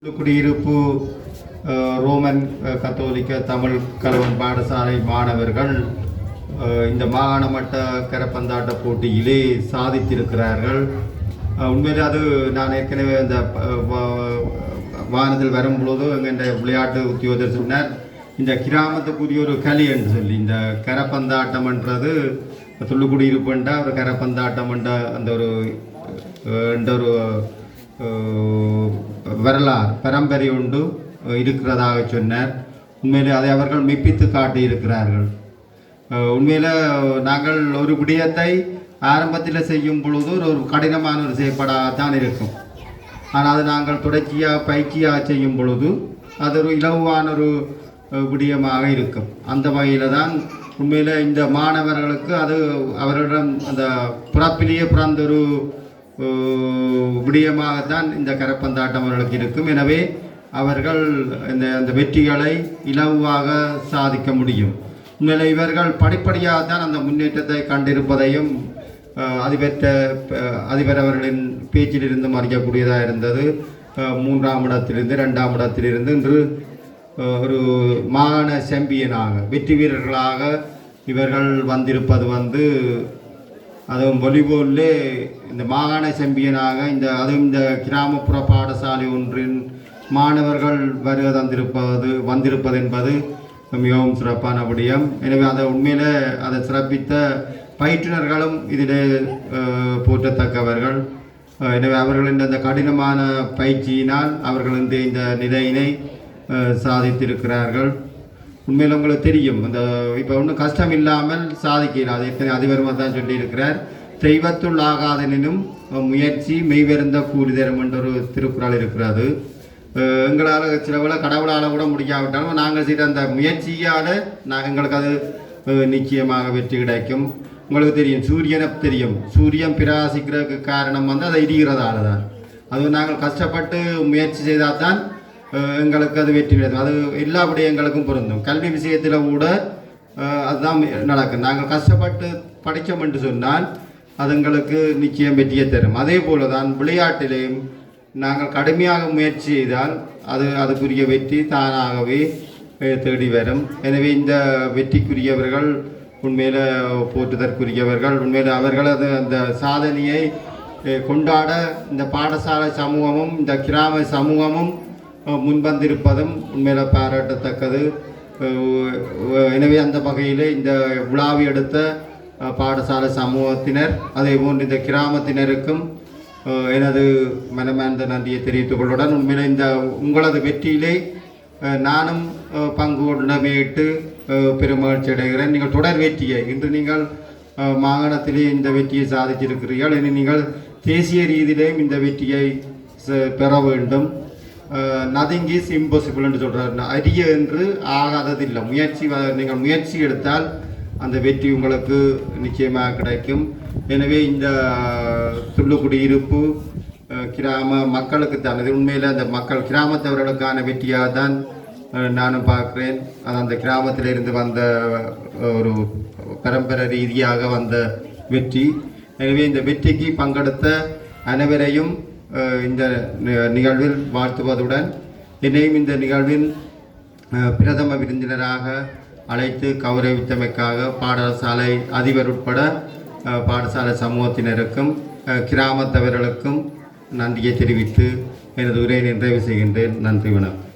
குடியிருப்பு ரோமன் கத்தோலிக்க தமிழ் கலவன் பாடசாலை மாணவர்கள் இந்த மாகாண மட்ட கரப்பந்தாட்ட போட்டியிலே சாதித்திருக்கிறார்கள். உண்மையில் அது நான் ஏற்கனவே அந்த வானத்தில் வரும்பொழுது எங்கள் விளையாட்டு உத்தியோகர் சொன்னார், இந்த கிராமத்துக்குரிய ஒரு களி என்று சொல்லி இந்த கரப்பந்தாட்டம்ன்றது துள்ளுக்குடியிருப்புண்டா ஒரு கரப்பந்தாட்டம்ன்ற அந்த ஒரு வரலாறு பரம்பரை உண்டு இருக்கிறதாக சொன்னார். உண்மையிலே அதை அவர்கள் மெப்பித்து காட்டியிருக்கிறார்கள். உண்மையில் நாங்கள் ஒரு விடயத்தை ஆரம்பத்தில் செய்யும் பொழுது ஒரு கடினமான ஒரு செயற்பாடாகத்தான் இருக்கும். ஆனால் அது நாங்கள் தொடர்ச்சியாக பயிற்சியாக செய்யும் பொழுது அது ஒரு இலகுவான ஒரு விடயமாக இருக்கும். அந்த வகையில் தான் உண்மையில் இந்த மாணவர்களுக்கு அது அவர்களிடம் அந்த பிறப்பிலேயே பிறந்த ஒரு விடயமாகத்தான் இந்த கரப்பந்தாட்டம் அவர்களுக்கு இருக்கும். எனவே அவர்கள் அந்த வெற்றிகளை இலகுவாக சாதிக்க முடியும். உண்மையில் இவர்கள் படிப்படியாகத்தான் அந்த முன்னேற்றத்தை கண்டிருப்பதையும் அதிபர் அவர்களின் பேச்சிலிருந்தும் அறியக்கூடியதாக இருந்தது. 3ஆம் இடத்திலிருந்து 2ஆம் இடத்திலிருந்து இன்று ஒரு மாகாண சாம்பியனாக வெற்றி வீரர்களாக இவர்கள் வந்திருப்பது அதுவும் வாலிபாலிலே இந்த மாகாண சாம்பியனாக அதுவும் இந்த கிராமப்புற பாடசாலை ஒன்றின் மாணவர்கள் வந்திருப்பது என்பது மிகவும் சிறப்பான விடயம். எனவே அதை உண்மையில் அதை சிறப்பித்த பயிற்றுனர்களும் இதிலே போற்றத்தக்கவர்கள். எனவே அவர்களின் அந்த கடினமான பயிற்சியினால் அவர்கள் இந்த நிலையினை சாதித்திருக்கிறார்கள். உண்மையில் உங்களுக்கு தெரியும், அந்த இப்போ ஒன்றும் கஷ்டம் இல்லாமல் சாதிக்கலாம். அது எத்தனை அதிபரமாக தான் சொல்லியிருக்கிறார். தெய்வத்துள் ஆகாதனும் முயற்சி மெய்வருந்த கூலி தரும் என்ற ஒரு திருக்குறள் இருக்கிறது. எங்களால் சிலவள கடவுளால் கூட முடியாவிட்டாலும் நாங்கள் செய்த அந்த முயற்சியால் எங்களுக்கு அது நிச்சயமாக வெற்றி கிடைக்கும். உங்களுக்கு தெரியும், சூரியனை தெரியும், சூரியன் பிரகாசிக்கிறதுக்கு காரணம் அதை எரிகிறதால தான். அது நாங்கள் கஷ்டப்பட்டு முயற்சி செய்தால் தான் எங்களுக்கு அது வெற்றி கிடைக்கும். அது எல்லா விடயங்களுக்கும் பொருந்தும். கல்வி விஷயத்தில் கூட அதுதான் நடக்கும். நாங்கள் கஷ்டப்பட்டு படித்தோம் என்று சொன்னால் அது எங்களுக்கு நிச்சயம் வெற்றியை தரும். அதே போல தான் விளையாட்டிலேயும் நாங்கள் கடுமையாக முயற்சி செய்தால் அதுக்குரிய வெற்றி தானாகவே தேடி வரும். எனவே இந்த வெற்றிக்குரியவர்கள் உண்மையில் போற்றுதற்குரியவர்கள். உண்மையில் அவர்களது அந்த சாதனையை கொண்டாட இந்த பாடசாலை சமூகமும் இந்த கிராம சமூகமும் முன்வந்திருப்பதும் உண்மையில் பாராட்டத்தக்கது. எனவே அந்த வகையில் இந்த விழாவை எடுத்த பாடசாலை சமூகத்தினர் அதே போன்று இந்த கிராமத்தினருக்கும் எனது மனமார்ந்த நன்றியை தெரிவித்துக் கொள்ளுடன் உண்மையில் இந்த உங்களது வெற்றியிலே நானும் பங்கு கொண்டமையிட்டு பெருமகிழ்ச்சி அடைகிறேன். நீங்கள் தொடர் வெற்றியை இன்று நீங்கள் மாகாணத்திலே இந்த வெற்றியை சாதித்திருக்கிறீர்கள். இனி நீங்கள் தேசிய ரீதியிலேயும் இந்த வெற்றியை பெற வேண்டும். நதிங் இஸ் இம்பாசிபிள் என்று சொல்கிறார். அரிய என்று ஆகாததில்லை. நீங்கள் முயற்சி எடுத்தால் அந்த வெற்றி உங்களுக்கு நிச்சயமாக கிடைக்கும். எனவே இந்த துள்ளுக்குடியிருப்பு கிராம மக்களுக்கு தான் இது உண்மையில் அந்த கிராமத்தவர்களுக்கான வெற்றியாக தான் நானும் பார்க்குறேன். அது அந்த கிராமத்திலிருந்து வந்த ஒரு பரம்பரை ரீதியாக வந்த வெற்றி. எனவே இந்த வெற்றிக்கு பங்கெடுத்த அனைவரையும் இந்த நிகழ்வில் வாழ்த்துவதுடன் என்னையும் இந்த நிகழ்வில் பிரதம விருந்தினராக அழைத்து கௌரவித்தமைக்காக பாடசாலை அதிபர் உட்பட பாடசாலை சமூகத்தினருக்கும் கிராமத்தவர்களுக்கும் நன்றியை தெரிவித்து எனது உரையை நிறைவு செய்கின்றேன். நன்றி, வணக்கம்.